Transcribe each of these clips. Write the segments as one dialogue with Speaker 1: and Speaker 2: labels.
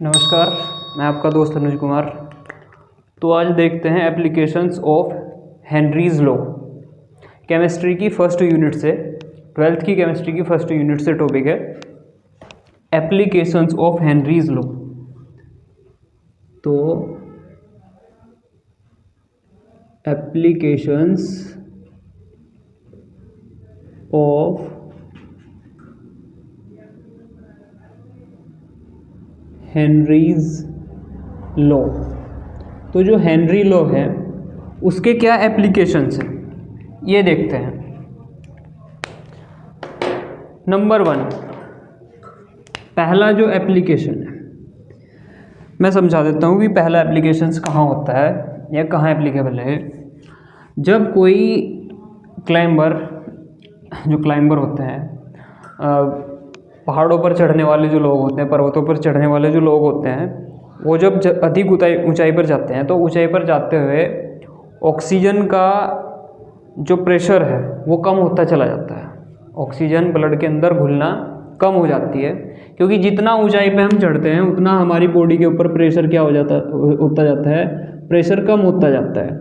Speaker 1: नमस्कार, मैं आपका दोस्त अनुज कुमार। तो आज देखते हैं applications of Henry's law. Chemistry की फर्स्ट यूनिट से, 12th की केमिस्ट्री की फर्स्ट यूनिट से टॉपिक है एप्लीकेशंस ऑफ हेनरीज लॉ। तो एप्लीकेशंस ऑफ हेनरीज लॉ। तो जो हेनरी लॉ है उसके क्या एप्लीकेशंस हैं ये देखते हैं। नंबर 1, पहला जो एप्लीकेशन है मैं समझा देता हूँ कि पहला एप्लीकेशंस कहाँ होता है या कहाँ एप्लीकेबल है। जब कोई क्लाइंबर होते हैं, पहाड़ों पर चढ़ने वाले जो लोग होते हैं, पर्वतों पर चढ़ने वाले जो लोग होते हैं, वो जब अधिक ऊंचाई पर जाते हैं तो ऊंचाई पर जाते हुए ऑक्सीजन का जो प्रेशर है वो कम होता चला जाता है। ऑक्सीजन ब्लड के अंदर घुलना कम हो जाती है, क्योंकि जितना ऊंचाई पे हम चढ़ते हैं उतना हमारी बॉडी के ऊपर प्रेशर क्या होता जाता है, प्रेशर कम होता जाता है।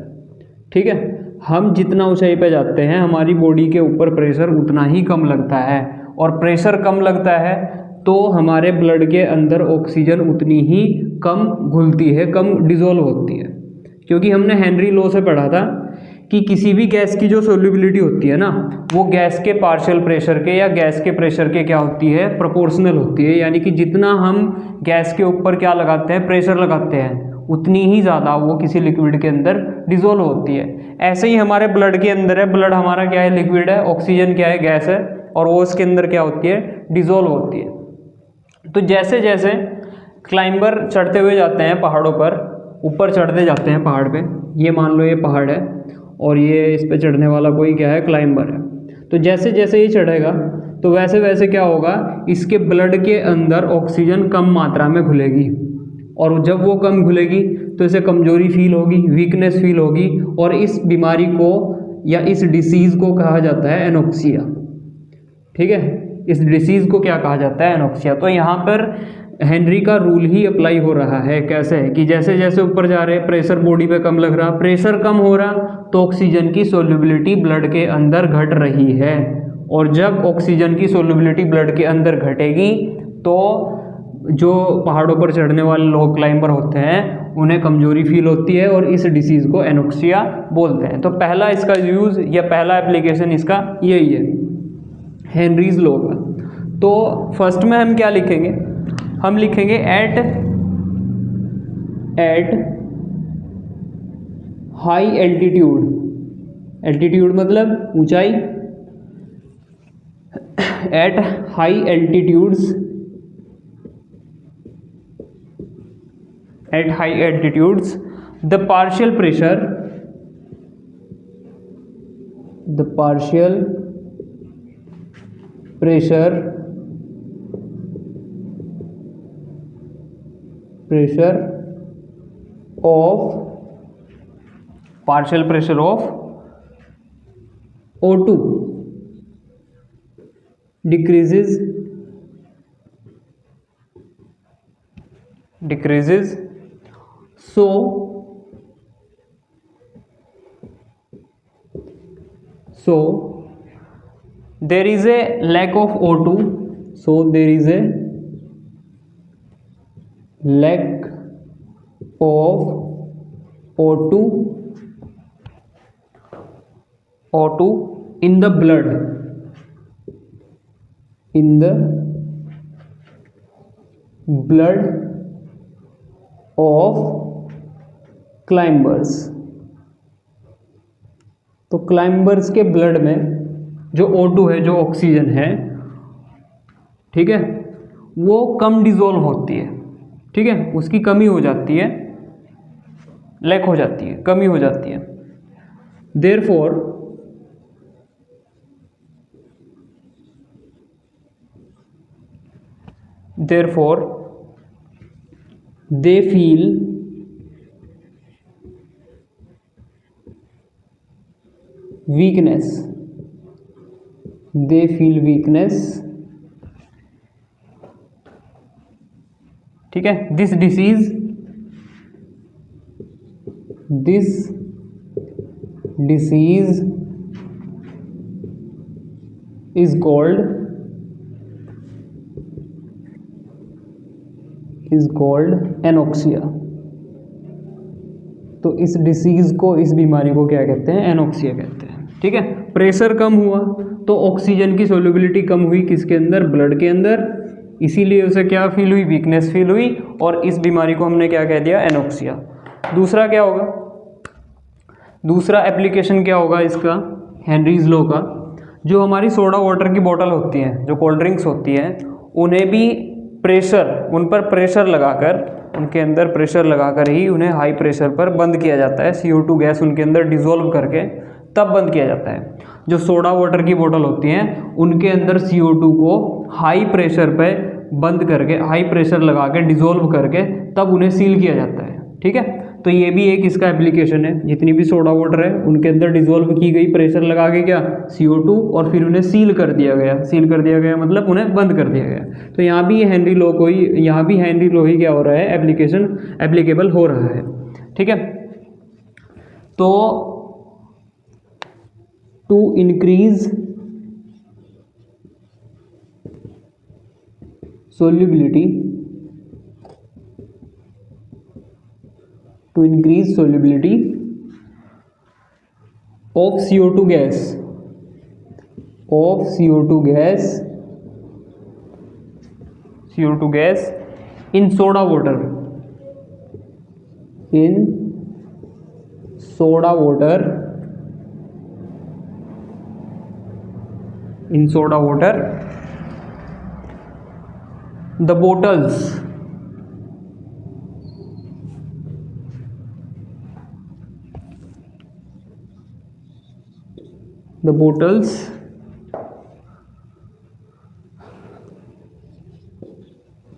Speaker 1: ठीक है, हम जितना ऊंचाई पे जाते हैं हमारी बॉडी के ऊपर प्रेशर उतना ही कम लगता है, और प्रेशर कम लगता है तो हमारे ब्लड के अंदर ऑक्सीजन उतनी ही कम घुलती है, कम डिज़ोल्व होती है। क्योंकि हमने हेनरी लॉ से पढ़ा था कि किसी भी गैस की जो सोल्यूबिलिटी होती है ना, वो गैस के पार्शियल प्रेशर के या गैस के प्रेशर के क्या होती है, प्रोपोर्शनल होती है। यानी कि जितना हम गैस के ऊपर क्या लगाते हैं, प्रेशर लगाते हैं, उतनी ही ज़्यादा वो किसी लिक्विड के अंदर डिज़ोल्व होती है। ऐसे ही हमारे ब्लड के अंदर है, ब्लड हमारा क्या है, लिक्विड है, ऑक्सीजन क्या है, गैस है, और वो उसके अंदर क्या होती है, डिज़ोल्व होती है। तो जैसे जैसे क्लाइंबर चढ़ते हुए जाते हैं पहाड़ों पर, ऊपर चढ़ते जाते हैं पहाड़ पे, ये मान लो ये पहाड़ है और ये इस पे चढ़ने वाला कोई क्या है, क्लाइंबर है। तो जैसे जैसे ये चढ़ेगा तो वैसे वैसे क्या होगा, इसके ब्लड के अंदर ऑक्सीजन कम मात्रा में घुलेगी, और जब वो कम घुलेगी तो इसे कमजोरी फील होगी, वीकनेस फील होगी, और इस बीमारी को या इस डिसीज़ को कहा जाता है एनोक्सिया। ठीक है, इस डिसीज़ को क्या कहा जाता है, एनोक्सिया। तो यहाँ पर हेनरी का रूल ही अप्लाई हो रहा है। कैसे है कि जैसे जैसे ऊपर जा रहे हैं प्रेशर बॉडी पे कम लग रहा, प्रेशर कम हो रहा, तो ऑक्सीजन की सोल्युबिलिटी ब्लड के अंदर घट रही है, और जब ऑक्सीजन की सोल्युबिलिटी ब्लड के अंदर घटेगी तो जो पहाड़ों पर चढ़ने वाले लोग क्लाइंबर होते हैं उन्हें कमजोरी फील होती है, और इस डिसीज़ को एनोक्सिया बोलते हैं। तो पहला इसका यूज़ या पहला एप्लीकेशन इसका यही है, हेनरीज लॉ का। तो फर्स्ट में हम क्या लिखेंगे, हम लिखेंगे एट हाई एल्टीट्यूड। एल्टीट्यूड मतलब ऊंचाई। At high altitudes, at high altitudes the partial pressure of O2 decreases so there is a lack of O2, so there is a lack of O2 in the blood, of climbers. तो climbers के blood में जो O2 है, जो oxygen है, ठीक है, वो कम डिजोल्व होती है। ठीक है, उसकी कमी हो जाती है, लैक हो जाती है, कमी हो जाती है। देयरफॉर they feel weakness, ठीक है। This disease is called anoxia. तो इस डिसीज को, इस बीमारी को क्या कहते हैं? एनोक्सिया कहते हैं। ठीक है। प्रेशर कम हुआ तो ऑक्सीजन की सोल्युबिलिटी कम हुई, किसके अंदर? ब्लड के अंदर। इसीलिए उसे क्या फील हुई? वीकनेस फील हुई, और इस बीमारी को हमने क्या कह दिया? एनोक्सिया। दूसरा क्या होगा? दूसरा एप्लीकेशन क्या होगा इसका? हेनरीज लॉ का। जो हमारी सोडा वाटर की बोतल होती हैं, जो कोल्ड ड्रिंक्स होती हैं, उन्हें भी उन पर प्रेशर लगाकर, उनके अंदर प्रेशर लगाकर ही उन्हें हाई प्रेशर पर बंद किया जाता है। CO2 गैस उनके अंदर डिसॉल्व करके तब बंद किया जाता है। जो सोडा वाटर की बोतल होती हैं, उनके अंदर CO2 को हाई प्रेशर पे बंद करके, हाई प्रेशर लगा के डिसॉल्व करके तब उन्हें सील किया जाता है। ठीक है। तो ये भी एक इसका एप्लीकेशन है। जितनी भी सोडा वाटर है उनके अंदर डिसॉल्व की गई, प्रेशर लगा के क्या? CO2, और फिर उन्हें सील कर दिया गया। सील कर दिया गया मतलब उन्हें बंद कर दिया गया। तो यहाँ भी हेनरी लॉ को ही, यहाँ भी हेनरी लॉ ही क्या हो रहा है? एप्लीकेबल हो रहा है। ठीक है। तो to increase solubility of CO2 gas in soda water, the bottles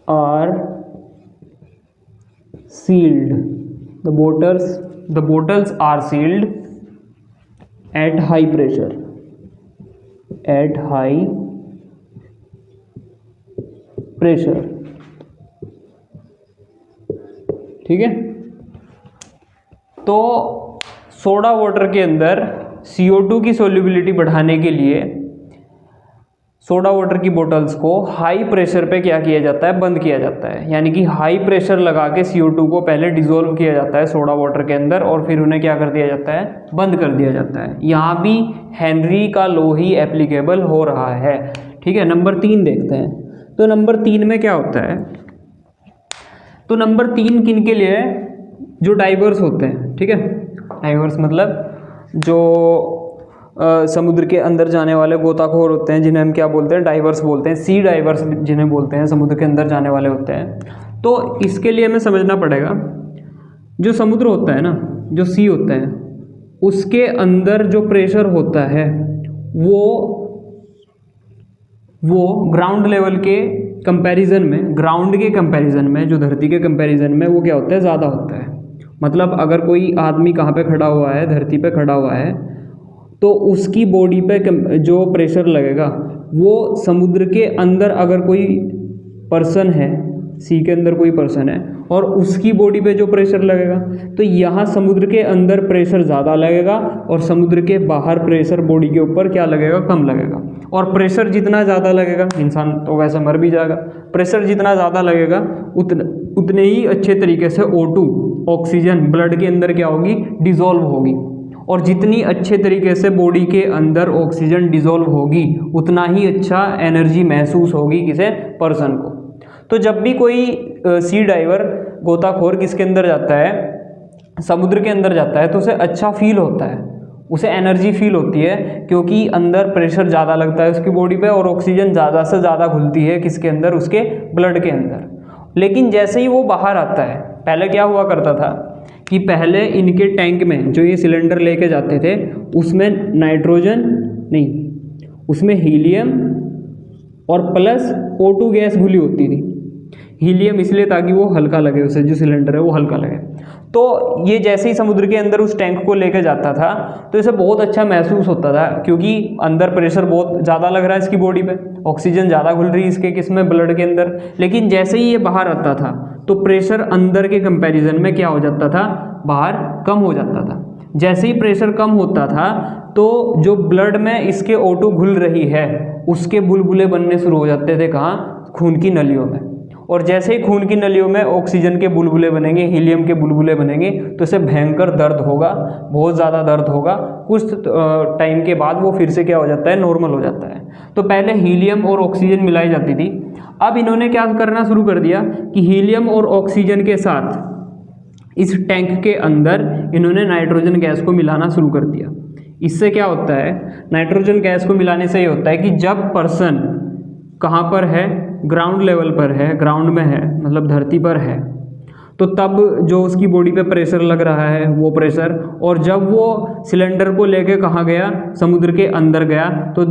Speaker 1: are sealed. The bottles are sealed at high pressure. ठीक है। तो सोडा वाटर के अंदर CO2 की सोल्युबिलिटी बढ़ाने के लिए सोडा वाटर की बोतल्स को हाई प्रेशर पे क्या किया जाता है? बंद किया जाता है। यानी कि हाई प्रेशर लगा के CO2 को पहले डिसॉल्व किया जाता है सोडा वाटर के अंदर, और फिर उन्हें क्या कर दिया जाता है? बंद कर दिया जाता है। यहाँ भी हेनरी का लॉ ही एप्लीकेबल हो रहा है। ठीक है। नंबर 3 देखते हैं। तो नंबर 3 में क्या होता है? तो नंबर 3 किन के लिए? जो डाइवर्स होते हैं। ठीक है। डाइवर्स मतलब जो समुद्र के अंदर जाने वाले गोताखोर होते हैं, जिन्हें हम क्या बोलते हैं? डाइवर्स बोलते हैं। सी डाइवर्स जिन्हें बोलते हैं, समुद्र के अंदर जाने वाले होते हैं। तो इसके लिए हमें समझना पड़ेगा, जो समुद्र होता है ना, जो सी होता है, उसके अंदर जो प्रेशर होता है वो ग्राउंड लेवल के कंपैरिजन में, ग्राउंड के कंपैरिजन में, जो धरती के कंपैरिजन में वो क्या होता है? ज़्यादा होता है। मतलब अगर कोई आदमी कहाँ पे खड़ा हुआ है? धरती पे खड़ा हुआ है, तो उसकी बॉडी पे जो प्रेशर लगेगा वो समुद्र के अंदर अगर कोई पर्सन है, सी के अंदर कोई पर्सन है, और उसकी बॉडी पे जो प्रेशर लगेगा, तो यहाँ समुद्र के अंदर प्रेशर ज़्यादा लगेगा और समुद्र के बाहर प्रेशर बॉडी के ऊपर क्या लगेगा? कम लगेगा। और प्रेशर जितना ज़्यादा लगेगा, इंसान तो वैसे मर भी जाएगा, प्रेशर जितना ज़्यादा लगेगा उतने ही अच्छे तरीके से O2 ऑक्सीजन ब्लड के अंदर क्या होगी? डिसॉल्व होगी। और जितनी अच्छे तरीके से बॉडी के अंदर ऑक्सीजन डिसॉल्व होगी, उतना ही अच्छा एनर्जी महसूस होगी किसे? पर्सन को। तो जब भी कोई सी डाइवर, गोताखोर किसके अंदर जाता है? समुद्र के अंदर जाता है, तो उसे अच्छा फील होता है, उसे एनर्जी फील होती है, क्योंकि अंदर प्रेशर ज़्यादा लगता है उसकी बॉडी पे और ऑक्सीजन ज़्यादा से ज़्यादा घुलती है किसके अंदर? उसके ब्लड के अंदर। लेकिन जैसे ही वो बाहर आता है, पहले क्या हुआ करता था कि पहले इनके टैंक में जो ये सिलेंडर लेके जाते थे, उसमें नाइट्रोजन नहीं, उसमें हीलियम और प्लस O2 गैस घुली होती थी। हीलियम इसलिए ताकि वो हल्का लगे, उसे जो सिलेंडर है वो हल्का लगे। तो ये जैसे ही समुद्र के अंदर उस टैंक को लेकर जाता था, तो इसे बहुत अच्छा महसूस होता था, क्योंकि अंदर प्रेशर बहुत ज़्यादा लग रहा है इसकी बॉडी पे, ऑक्सीजन ज़्यादा घुल रही है इसके किसमें? ब्लड के अंदर। लेकिन जैसे ही ये बाहर आता था, तो प्रेशर अंदर के कंपैरिजन में क्या हो जाता था, बाहर कम हो जाता था। जैसे ही प्रेशर कम होता था तो जो ब्लड में इसके O2 घुल रही है उसके बुलबुले बनने शुरू हो जाते थे, कहाँ, खून की नलियों में। और जैसे ही खून की नलियों में ऑक्सीजन के बुलबुले बनेंगे, हीलियम के बुलबुले बनेंगे, तो इसे भयंकर दर्द होगा, बहुत ज़्यादा दर्द होगा। कुछ टाइम के बाद वो फिर से क्या हो जाता है, नॉर्मल हो जाता है। तो पहले हीलियम और ऑक्सीजन मिलाई जाती थी। अब इन्होंने क्या करना शुरू कर दिया कि हीलियम और ऑक्सीजन के साथ इस टैंक के अंदर इन्होंने नाइट्रोजन गैस को मिलाना शुरू कर दिया। इससे क्या होता है, नाइट्रोजन गैस को मिलाने से ये होता है कि जब पर्सन कहाँ पर है, ग्राउंड लेवल पर है, ग्राउंड में है, मतलब धरती पर है, तो तब जो उसकी बॉडी पे प्रेशर लग रहा है वो प्रेशर, और जब वो सिलेंडर को लेके कहाँ गया, समुद्र के अंदर गया, तो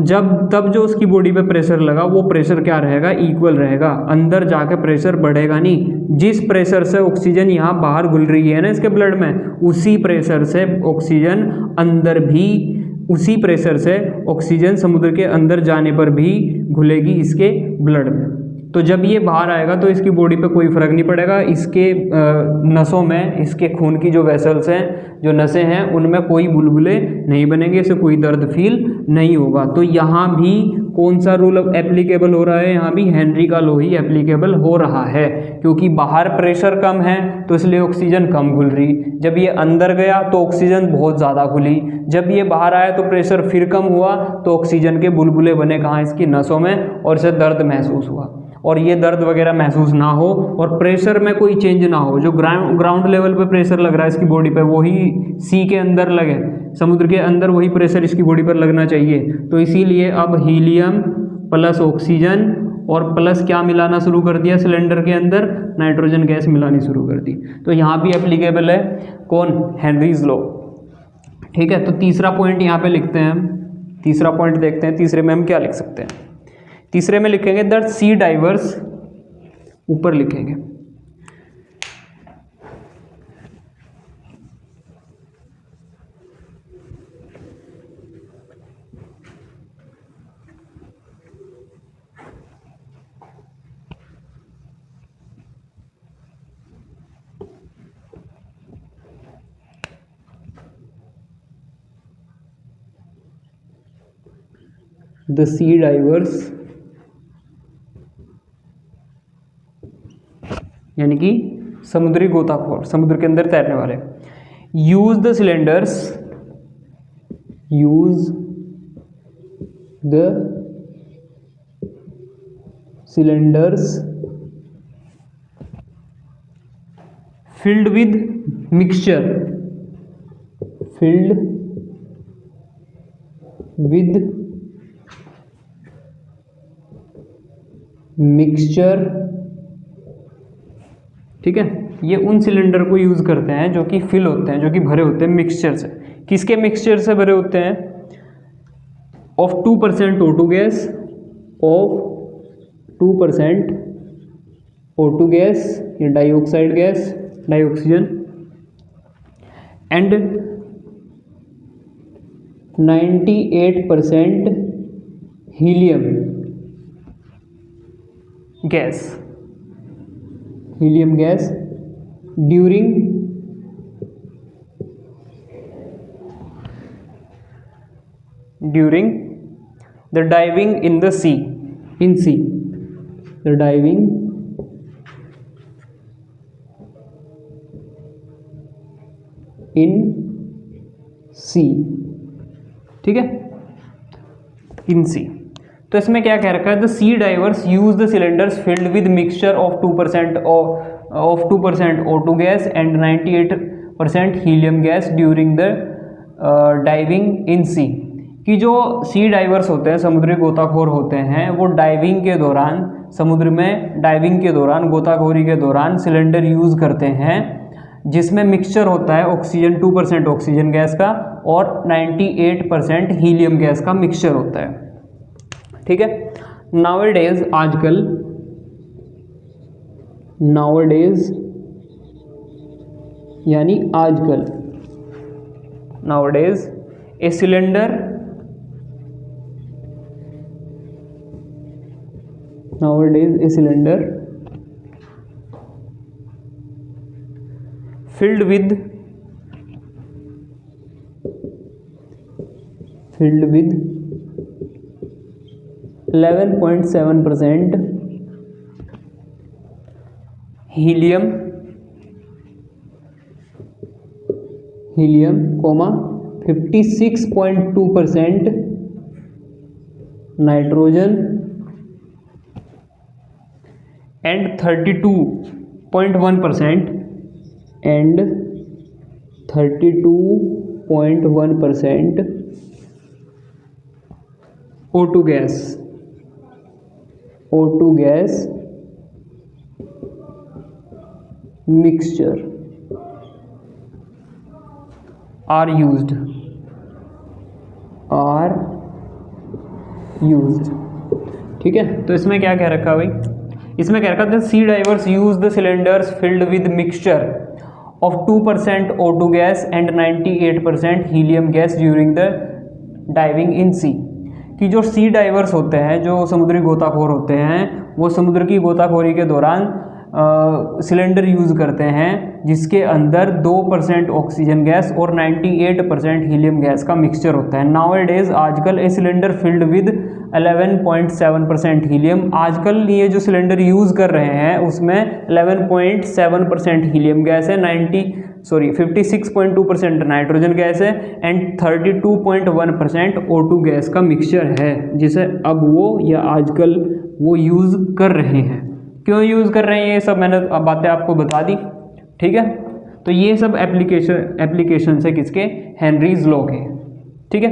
Speaker 1: तब जो उसकी बॉडी पे प्रेशर लगा वो प्रेशर क्या रहेगा, इक्वल रहेगा। अंदर जाके प्रेशर बढ़ेगा नहीं। जिस प्रेशर से ऑक्सीजन यहाँ बाहर घुल रही है ना इसके ब्लड में, उसी प्रेशर से ऑक्सीजन अंदर भी, उसी प्रेशर से ऑक्सीजन समुद्र के अंदर जाने पर भी घुलेगी इसके ब्लड में। तो जब ये बाहर आएगा तो इसकी बॉडी पे कोई फर्क नहीं पड़ेगा, इसके नसों में, इसके खून की जो वेसल्स हैं, जो नसें हैं, उनमें कोई बुलबुले नहीं बनेंगे, इसे कोई दर्द फील नहीं होगा। तो यहाँ भी कौन सा रूल एप्लीकेबल हो रहा है, यहाँ भी हेनरी का लॉ ही एप्लीकेबल हो रहा है, क्योंकि बाहर प्रेशर कम है तो इसलिए ऑक्सीजन कम घुल रही। जब ये अंदर गया तो ऑक्सीजन बहुत ज़्यादा घुली। जब ये बाहर आया तो प्रेशर फिर कम हुआ तो ऑक्सीजन के बुलबुले बने कहाँ, इसकी नसों में, और इसे दर्द महसूस हुआ। और ये दर्द वगैरह महसूस ना हो और प्रेशर में कोई चेंज ना हो, जो ग्राउंड लेवल पे प्रेशर लग रहा है इसकी बॉडी पे वही सी के अंदर लगे, समुद्र के अंदर वही प्रेशर इसकी बॉडी पर लगना चाहिए। तो इसीलिए अब हीलियम प्लस ऑक्सीजन और प्लस क्या मिलाना शुरू कर दिया सिलेंडर के अंदर, नाइट्रोजन गैस मिलानी शुरू कर दी। तो यहाँ भी एप्लीकेबल है कौन, हेनरीज लॉ। ठीक है, तो तीसरा पॉइंट यहाँ पे लिखते हैं हम। तीसरा पॉइंट देखते हैं, तीसरे में हम क्या लिख सकते हैं। तीसरे में लिखेंगे दैट सी डाइवर्स, ऊपर लिखेंगे द सी डाइवर्स, यानी कि समुद्री गोताखोर, समुद्र के अंदर तैरने वाले, use the cylinders, use the cylinders filled with mixture, field with mixture. ठीक है, ये उन सिलेंडर को यूज़ करते हैं जो कि फिल होते हैं, जो कि भरे होते हैं मिक्सचर से। किसके मिक्सचर से भरे होते हैं, of 2% O2 gas, of 2% O2 gas या dioxide gas, dioxygen, and 98% helium gas, helium gas during the diving in the sea, in sea, the diving in sea. ठीक है, इन सी। तो इसमें क्या कह रखा है, the sea divers use the cylinders filled with mixture of 2% O2 gas and 98% helium gas during the diving in sea. कि जो सी डाइवर्स होते हैं, समुद्री गोताखोर होते हैं, वो डाइविंग के दौरान, समुद्र में डाइविंग के दौरान, गोताखोरी के दौरान सिलेंडर यूज़ करते हैं जिसमें मिक्सचर होता है ऑक्सीजन, 2% ऑक्सीजन गैस का और 98% हीलियम गैस का मिक्सचर होता है। ठीक है, नाउअडेज, आजकल, नाउअडेज यानी आजकल, nowadays a cylinder, nowadays a cylinder filled with 11.7% helium, 56.2% nitrogen and 32.1% O2 gas mixture are used. ठीक है, तो इसमें क्या कह रखा है भाई, इसमें कह रखा था sea divers use the cylinders filled with mixture of 2% O2 gas and 98% helium gas during the diving in sea. कि जो सी डाइवर्स होते हैं, जो समुद्री गोताखोर होते हैं, वो समुद्र की गोताखोरी के दौरान सिलेंडर यूज़ करते हैं जिसके अंदर 2% ऑक्सीजन गैस और 98% हीलियम गैस का मिक्सचर होता है। नाउ डेज आजकल a cylinder filled with 11.7% helium, आजकल ये जो सिलेंडर यूज़ कर रहे हैं उसमें 11.7% हीलियम गैस है, 56.2% नाइट्रोजन गैस है एंड 32.1% O2 गैस का मिक्सचर है, जिसे अब वो या आजकल वो यूज़ कर रहे हैं। क्यों यूज़ कर रहे हैं ये सब मैंने बातें आपको बता दी। ठीक है, तो ये सब एप्लीकेशन है किसके, हेनरीज लॉ के। ठीक है।